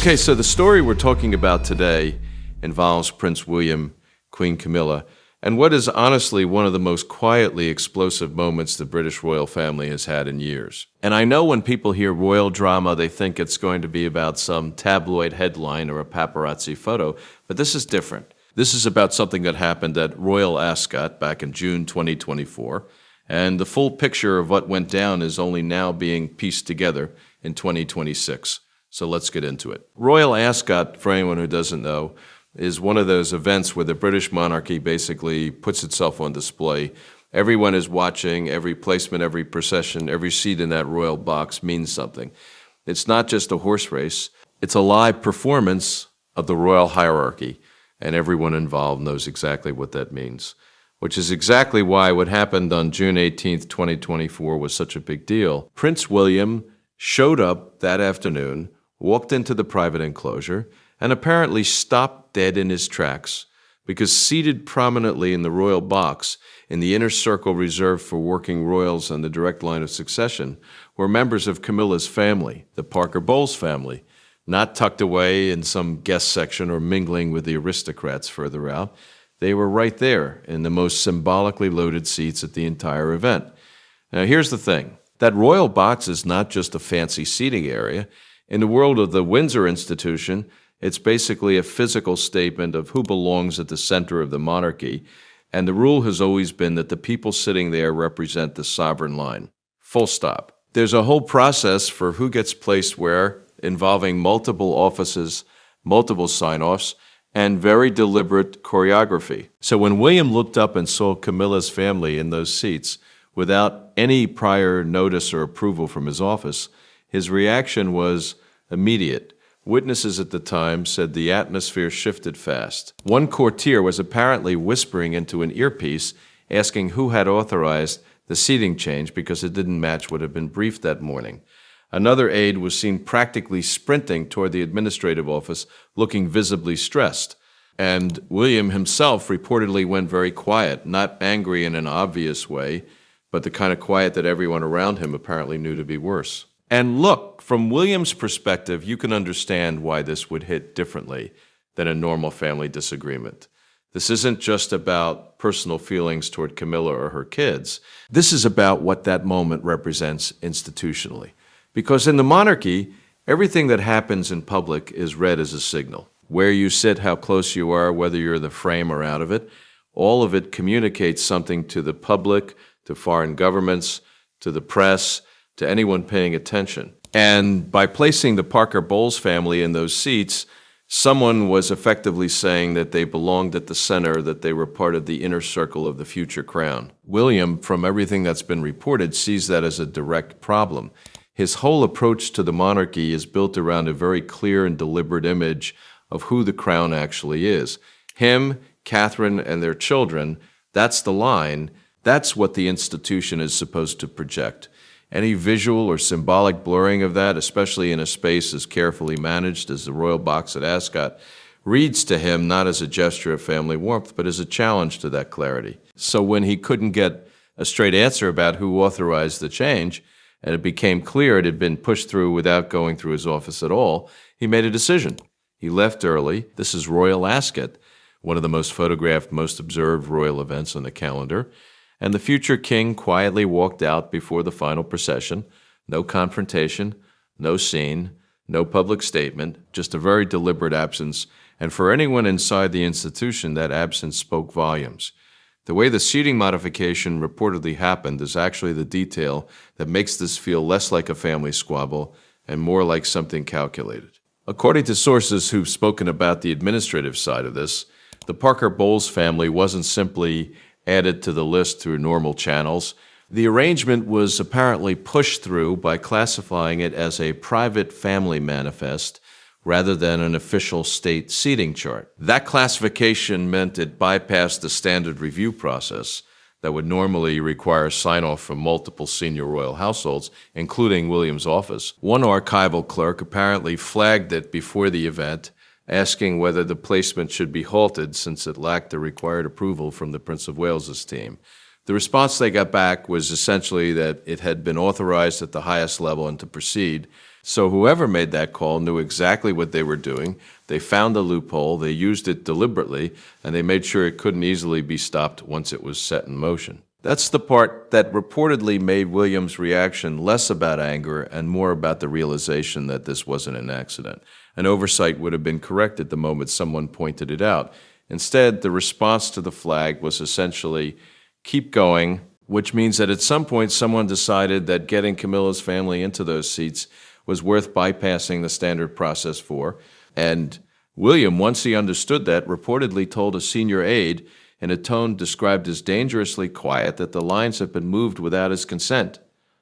Okay, so the story we're talking about today involves Prince William, Queen Camilla, and what is honestly one of the most quietly explosive moments the British royal family has had in years. And I know when people hear royal drama, they think it's going to be about some tabloid headline or a paparazzi photo, but this is different. This is about something that happened at Royal Ascot back in June 2024, and the full picture of what went down is only now being pieced together in 2026. So let's get into it. Royal Ascot, for anyone who doesn't know, is one of those events where the British monarchy basically puts itself on display. Everyone is watching, every placement, every procession, every seat in that royal box means something. It's not just a horse race, it's a live performance of the royal hierarchy, and everyone involved knows exactly what that means, which is exactly why what happened on June 18th, 2024 was such a big deal. Prince William showed up that afternoon, walked into the private enclosure, and apparently stopped dead in his tracks because seated prominently in the royal box in the inner circle reserved for working royals and the direct line of succession were members of Camilla's family, the Parker Bowles family, not tucked away in some guest section or mingling with the aristocrats further out. They were right there in the most symbolically loaded seats at the entire event. Now here's the thing. That royal box is not just a fancy seating area. In the world of the Windsor institution, it's basically a physical statement of who belongs at the center of the monarchy, and the rule has always been that the people sitting there represent the sovereign line. Full stop. There's a whole process for who gets placed where, involving multiple offices, multiple sign-offs, and very deliberate choreography. So when William looked up and saw Camilla's family in those seats, without any prior notice or approval from his office, his reaction was immediate. Witnesses at the time said the atmosphere shifted fast. One courtier was apparently whispering into an earpiece, asking who had authorized the seating change because it didn't match what had been briefed that morning. Another aide was seen practically sprinting toward the administrative office, looking visibly stressed. And William himself reportedly went very quiet, not angry in an obvious way, but the kind of quiet that everyone around him apparently knew to be worse. And look, from William's perspective, you can understand why this would hit differently than a normal family disagreement. This isn't just about personal feelings toward Camilla or her kids. This is about what that moment represents institutionally. Because in the monarchy, everything that happens in public is read as a signal. Where you sit, how close you are, whether you're in the frame or out of it, all of it communicates something to the public, to foreign governments, to the press, to anyone paying attention. And by placing the Parker Bowles family in those seats, someone was effectively saying that they belonged at the center, that they were part of the inner circle of the future crown. William, from everything that's been reported, sees that as a direct problem. His whole approach to the monarchy is built around a very clear and deliberate image of who the crown actually is. Him, Catherine, and their children, that's the line. That's what the institution is supposed to project. Any visual or symbolic blurring of that, especially in a space as carefully managed as the royal box at Ascot, reads to him not as a gesture of family warmth, but as a challenge to that clarity. So when he couldn't get a straight answer about who authorized the change, and it became clear it had been pushed through without going through his office at all, he made a decision. He left early. This is Royal Ascot, one of the most photographed, most observed royal events on the calendar. And the future king quietly walked out before the final procession. No confrontation, no scene, no public statement, just a very deliberate absence. And for anyone inside the institution, that absence spoke volumes. The way the seating modification reportedly happened is actually the detail that makes this feel less like a family squabble and more like something calculated. According to sources who've spoken about the administrative side of this, the Parker Bowles family wasn't simply added to the list through normal channels. The arrangement was apparently pushed through by classifying it as a private family manifest rather than an official state seating chart. That classification meant it bypassed the standard review process that would normally require sign-off from multiple senior royal households, including William's office. One archival clerk apparently flagged it before the event, asking whether the placement should be halted since it lacked the required approval from the Prince of Wales's team. The response they got back was essentially that it had been authorized at the highest level and to proceed, So whoever made that call knew exactly what they were doing. They found a loophole, they used it deliberately, and they made sure it couldn't easily be stopped once it was set in motion. That's the part that reportedly made Williams' reaction less about anger and more about the realization that this wasn't an accident. An oversight would have been corrected the moment someone pointed it out. Instead, the response to the flag was essentially, keep going, which means that at some point someone decided that getting Camilla's family into those seats was worth bypassing the standard process for. And William, once he understood that, reportedly told a senior aide in a tone described as dangerously quiet that the lines had been moved without his consent.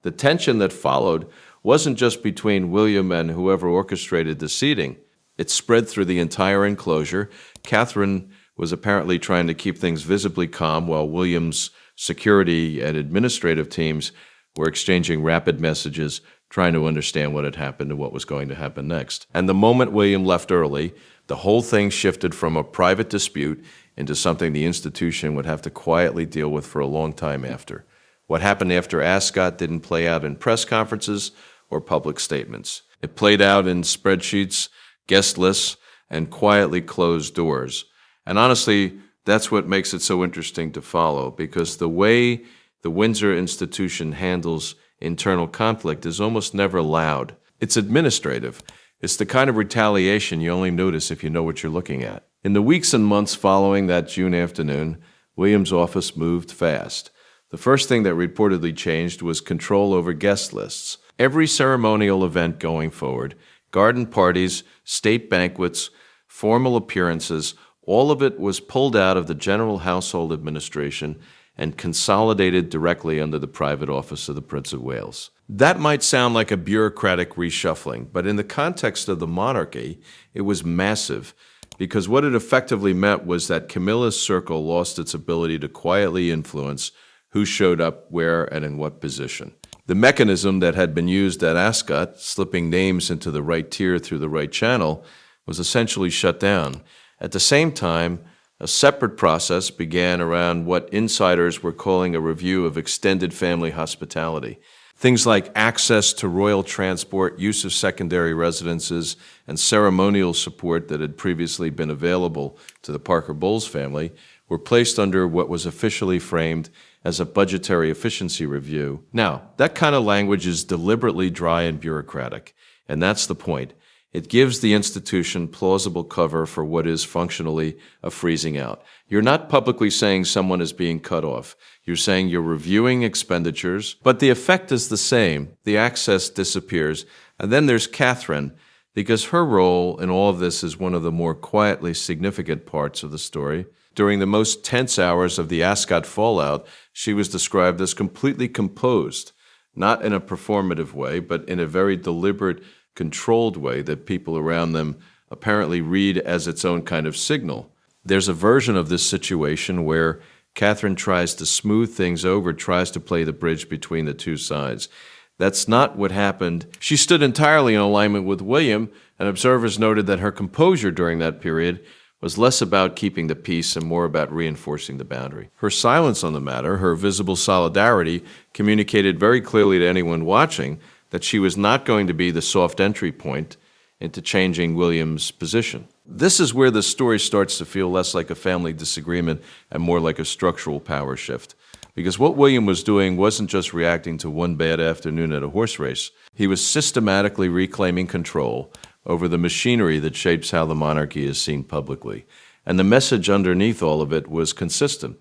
The tension that followed wasn't just between William and whoever orchestrated the seating. It spread through the entire enclosure. Catherine was apparently trying to keep things visibly calm while William's security and administrative teams were exchanging rapid messages, trying to understand what had happened and what was going to happen next. And the moment William left early, the whole thing shifted from a private dispute into something the institution would have to quietly deal with for a long time after. What happened after Ascot didn't play out in press conferences or public statements. It played out in spreadsheets, guest lists, and quietly closed doors. And honestly, that's what makes it so interesting to follow, because the way the Windsor institution handles internal conflict is almost never loud. It's administrative. It's the kind of retaliation you only notice if you know what you're looking at. In the weeks and months following that June afternoon, William's office moved fast. The first thing that reportedly changed was control over guest lists. Every ceremonial event going forward, garden parties, state banquets, formal appearances, all of it was pulled out of the General Household Administration and consolidated directly under the private office of the Prince of Wales. That might sound like a bureaucratic reshuffling, but in the context of the monarchy, it was massive, because what it effectively meant was that Camilla's circle lost its ability to quietly influence who showed up where and in what position. The mechanism that had been used at Ascot, slipping names into the right tier through the right channel, was essentially shut down. At the same time, a separate process began around what insiders were calling a review of extended family hospitality. Things like access to royal transport, use of secondary residences, and ceremonial support that had previously been available to the Parker Bowles family were placed under what was officially framed as a budgetary efficiency review. Now, that kind of language is deliberately dry and bureaucratic, and that's the point. It gives the institution plausible cover for what is functionally a freezing out. You're not publicly saying someone is being cut off. You're saying you're reviewing expenditures, but the effect is the same. The access disappears. And then there's Catherine, because her role in all of this is one of the more quietly significant parts of the story. During the most tense hours of the Ascot fallout, she was described as completely composed, not in a performative way, but in a very deliberate, controlled way that people around them apparently read as its own kind of signal. There's a version of this situation where Catherine tries to smooth things over, tries to play the bridge between the two sides. That's not what happened. She stood entirely in alignment with William, and observers noted that her composure during that period was less about keeping the peace and more about reinforcing the boundary. Her silence on the matter, her visible solidarity, communicated very clearly to anyone watching that she was not going to be the soft entry point into changing William's position. This is where the story starts to feel less like a family disagreement and more like a structural power shift. Because what William was doing wasn't just reacting to one bad afternoon at a horse race. He was systematically reclaiming control over the machinery that shapes how the monarchy is seen publicly. And the message underneath all of it was consistent.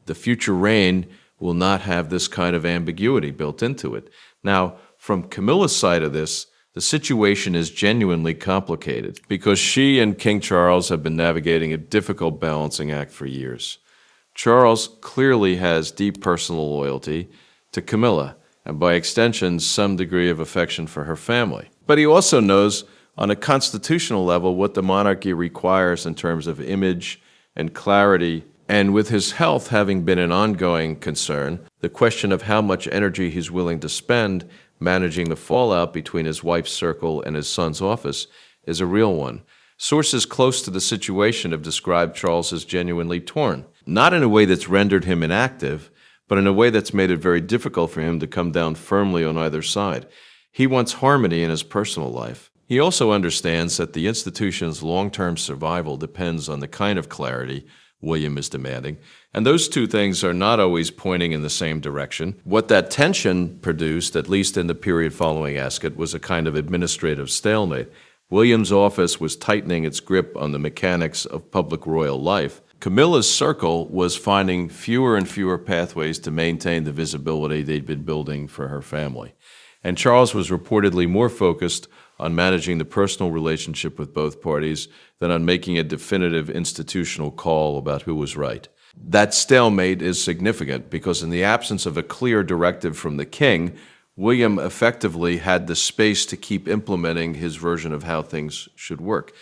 The future reign will not have this kind of ambiguity built into it. Now, from Camilla's side of this, the situation is genuinely complicated because she and King Charles have been navigating a difficult balancing act for years. Charles clearly has deep personal loyalty to Camilla, and by extension, some degree of affection for her family. But he also knows, on a constitutional level, what the monarchy requires in terms of image and clarity. And with his health having been an ongoing concern, the question of how much energy he's willing to spend managing the fallout between his wife's circle and his son's office is a real one. Sources close to the situation have described Charles as genuinely torn, not in a way that's rendered him inactive, but in a way that's made it very difficult for him to come down firmly on either side. He wants harmony in his personal life. He also understands that the institution's long-term survival depends on the kind of clarity William is demanding, and those two things are not always pointing in the same direction. What that tension produced, at least in the period following Ascot, was a kind of administrative stalemate. William's office was tightening its grip on the mechanics of public royal life. Camilla's circle was finding fewer and fewer pathways to maintain the visibility they'd been building for her family. And Charles was reportedly more focused on managing the personal relationship with both parties than on making a definitive institutional call about who was right. That stalemate is significant because in the absence of a clear directive from the king, William effectively had the space to keep implementing his version of how things should work.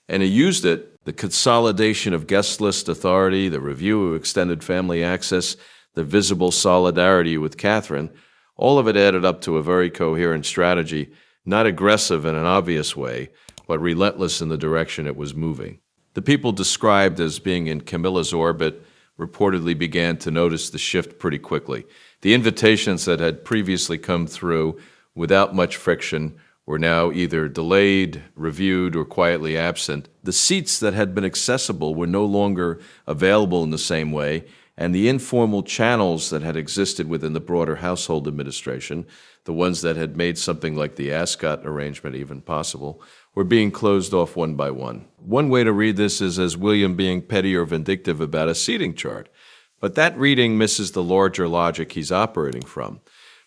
And he used it, the consolidation of guest list authority, the review of extended family access, the visible solidarity with Catherine. All of it added up to a very coherent strategy, not aggressive in an obvious way, but relentless in the direction it was moving. The people described as being in Camilla's orbit reportedly began to notice the shift pretty quickly. The invitations that had previously come through without much friction were now either delayed, reviewed, or quietly absent. The seats that had been accessible were no longer available in the same way, and the informal channels that had existed within the broader household administration, the ones that had made something like the Ascot arrangement even possible, were being closed off one by one. One way to read this is as William being petty or vindictive about a seating chart, but that reading misses the larger logic he's operating from,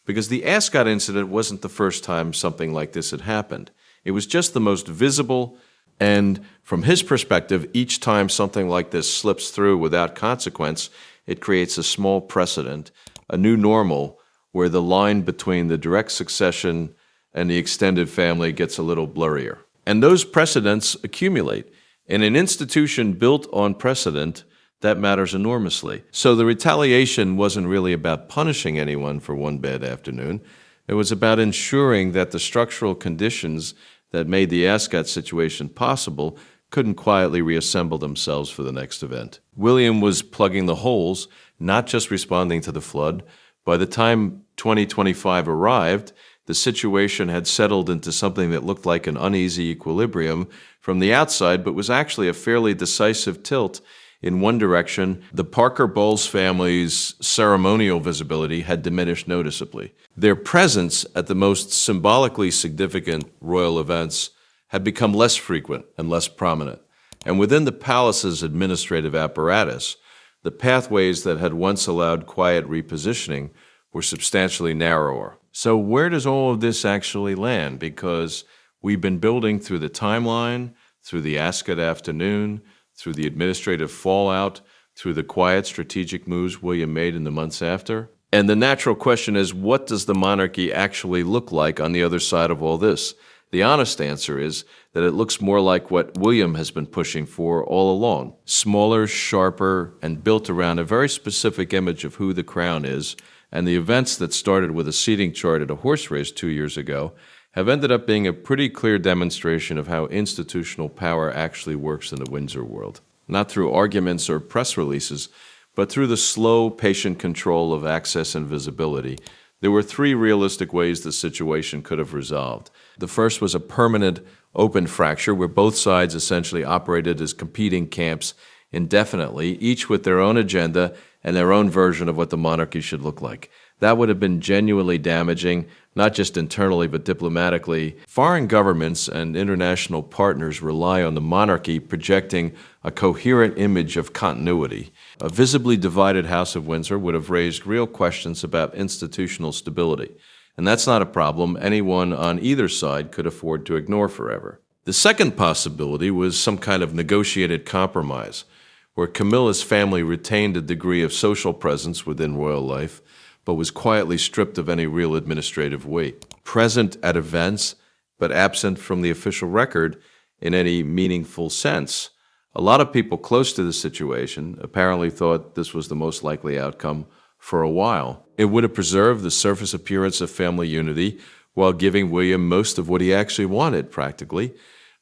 because the Ascot incident wasn't the first time something like this had happened. It was just the most visible, and from his perspective, each time something like this slips through without consequence, it creates a small precedent, a new normal, where the line between the direct succession and the extended family gets a little blurrier. And those precedents accumulate. In an institution built on precedent, that matters enormously. So the retaliation wasn't really about punishing anyone for one bad afternoon. It was about ensuring that the structural conditions that made the Ascot situation possible couldn't quietly reassemble themselves for the next event. William was plugging the holes, not just responding to the flood. By the time 2025 arrived, the situation had settled into something that looked like an uneasy equilibrium from the outside, but was actually a fairly decisive tilt in one direction. The Parker Bowles family's ceremonial visibility had diminished noticeably. Their presence at the most symbolically significant royal events had become less frequent and less prominent. And within the palace's administrative apparatus, the pathways that had once allowed quiet repositioning were substantially narrower. So where does all of this actually land? Because we've been building through the timeline, through the Ascot afternoon, through the administrative fallout, through the quiet strategic moves William made in the months after. And the natural question is, what does the monarchy actually look like on the other side of all this? The honest answer is that it looks more like what William has been pushing for all along. Smaller, sharper, and built around a very specific image of who the crown is, and the events that started with a seating chart at a horse race 2 years ago have ended up being a pretty clear demonstration of how institutional power actually works in the Windsor world. Not through arguments or press releases, but through the slow, patient control of access and visibility. There were 3 realistic ways the situation could have resolved. The first was a permanent open fracture where both sides essentially operated as competing camps indefinitely, each with their own agenda and their own version of what the monarchy should look like. That would have been genuinely damaging, not just internally but diplomatically. Foreign governments and international partners rely on the monarchy projecting a coherent image of continuity. A visibly divided House of Windsor would have raised real questions about institutional stability. And that's not a problem anyone on either side could afford to ignore forever. The second possibility was some kind of negotiated compromise, where Camilla's family retained a degree of social presence within royal life, but was quietly stripped of any real administrative weight. Present at events, but absent from the official record in any meaningful sense. A lot of people close to the situation apparently thought this was the most likely outcome for a while. It would have preserved the surface appearance of family unity while giving William most of what he actually wanted, practically.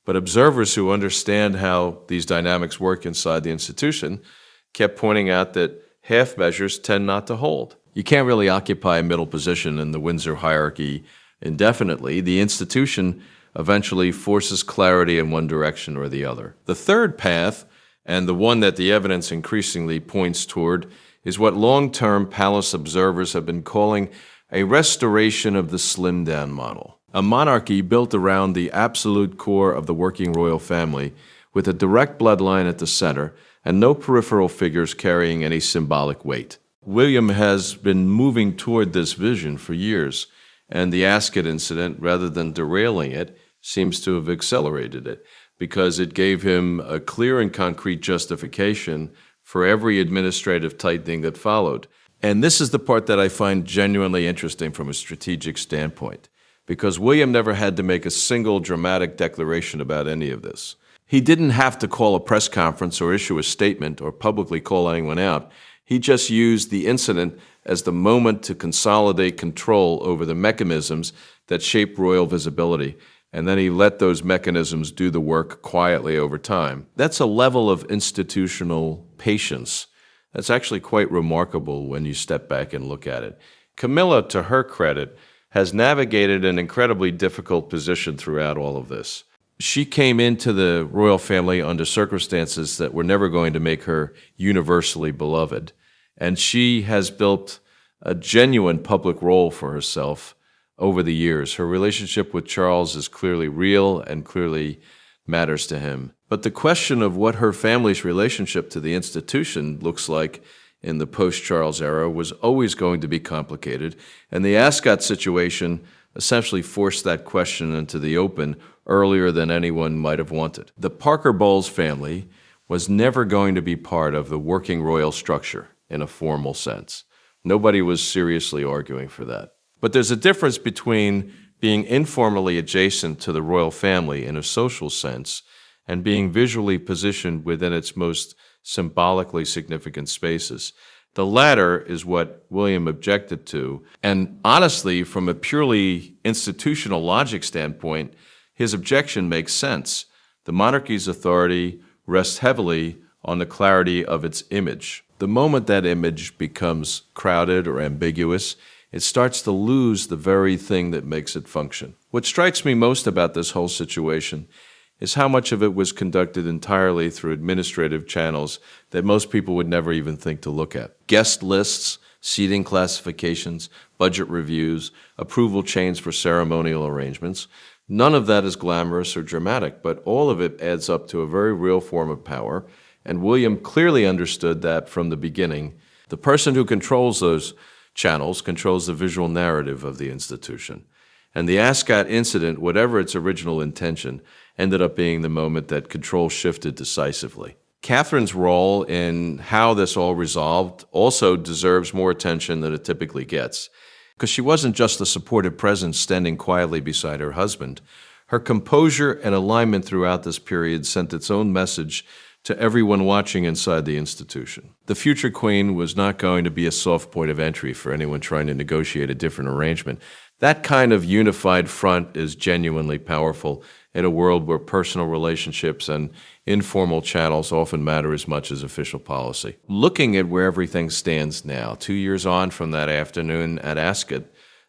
But observers who understand how these dynamics work inside the institution kept pointing out that half measures tend not to hold. You can't really occupy a middle position in the Windsor hierarchy indefinitely, the institution eventually forces clarity in one direction or the other. The third path, and the one that the evidence increasingly points toward, is what long-term palace observers have been calling a restoration of the slimmed-down model. A monarchy built around the absolute core of the working royal family, with a direct bloodline at the center and no peripheral figures carrying any symbolic weight. William has been moving toward this vision for years, and the Ascot incident, rather than derailing it, seems to have accelerated it, because it gave him a clear and concrete justification for every administrative tightening that followed. And this is the part that I find genuinely interesting from a strategic standpoint, because William never had to make a single dramatic declaration about any of this. He didn't have to call a press conference or issue a statement or publicly call anyone out. He just used the incident as the moment to consolidate control over the mechanisms that shape royal visibility, and then he let those mechanisms do the work quietly over time. That's a level of institutional patience that's actually quite remarkable when you step back and look at it. Camilla, to her credit, has navigated an incredibly difficult position throughout all of this. She came into the royal family under circumstances that were never going to make her universally beloved, and she has built a genuine public role for herself over the years. Her relationship with Charles is clearly real and clearly matters to him. But the question of what her family's relationship to the institution looks like in the post-Charles era was always going to be complicated, and the Ascot situation essentially forced that question into the open earlier than anyone might have wanted. The Parker-Bowles family was never going to be part of the working royal structure in a formal sense. Nobody was seriously arguing for that. But there's a difference between being informally adjacent to the royal family in a social sense and being visually positioned within its most symbolically significant spaces. The latter is what William objected to, and honestly, from a purely institutional logic standpoint, his objection makes sense. The monarchy's authority rests heavily on the clarity of its image. The moment that image becomes crowded or ambiguous, it starts to lose the very thing that makes it function. What strikes me most about this whole situation is how much of it was conducted entirely through administrative channels that most people would never even think to look at. Guest lists, seating classifications, budget reviews, approval chains for ceremonial arrangements. None of that is glamorous or dramatic, but all of it adds up to a very real form of power, and William clearly understood that from the beginning. The person who controls those channels controls the visual narrative of the institution. And the Ascot incident, whatever its original intention, ended up being the moment that control shifted decisively. Catherine's role in how this all resolved also deserves more attention than it typically gets, because she wasn't just a supportive presence standing quietly beside her husband. Her composure and alignment throughout this period sent its own message to everyone watching inside the institution. The future queen was not going to be a soft point of entry for anyone trying to negotiate a different arrangement. That kind of unified front is genuinely powerful in a world where personal relationships and informal channels often matter as much as official policy. Looking at where everything stands now, 2 years on from that afternoon at Ascot,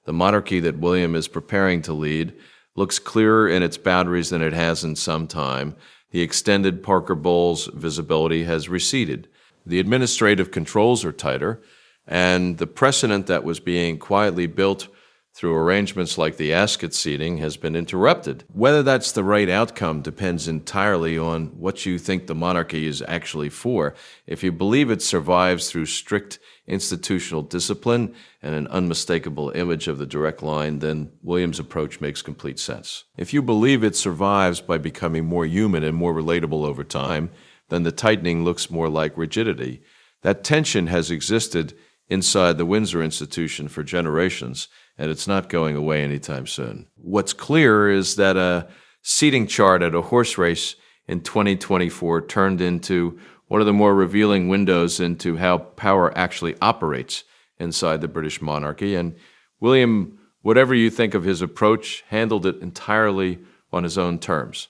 the monarchy that William is preparing to lead looks clearer in its boundaries than it has in some time. The extended Parker-Bowles visibility has receded. The administrative controls are tighter, and the precedent that was being quietly built through arrangements like the Ascot seating has been interrupted. Whether that's the right outcome depends entirely on what you think the monarchy is actually for. If you believe it survives through strict institutional discipline and an unmistakable image of the direct line, then William's approach makes complete sense. If you believe it survives by becoming more human and more relatable over time, then the tightening looks more like rigidity. That tension has existed inside the Windsor institution for generations, and it's not going away anytime soon. What's clear is that a seating chart at a horse race in 2024 turned into one of the more revealing windows into how power actually operates inside the British monarchy. And William, whatever you think of his approach, handled it entirely on his own terms.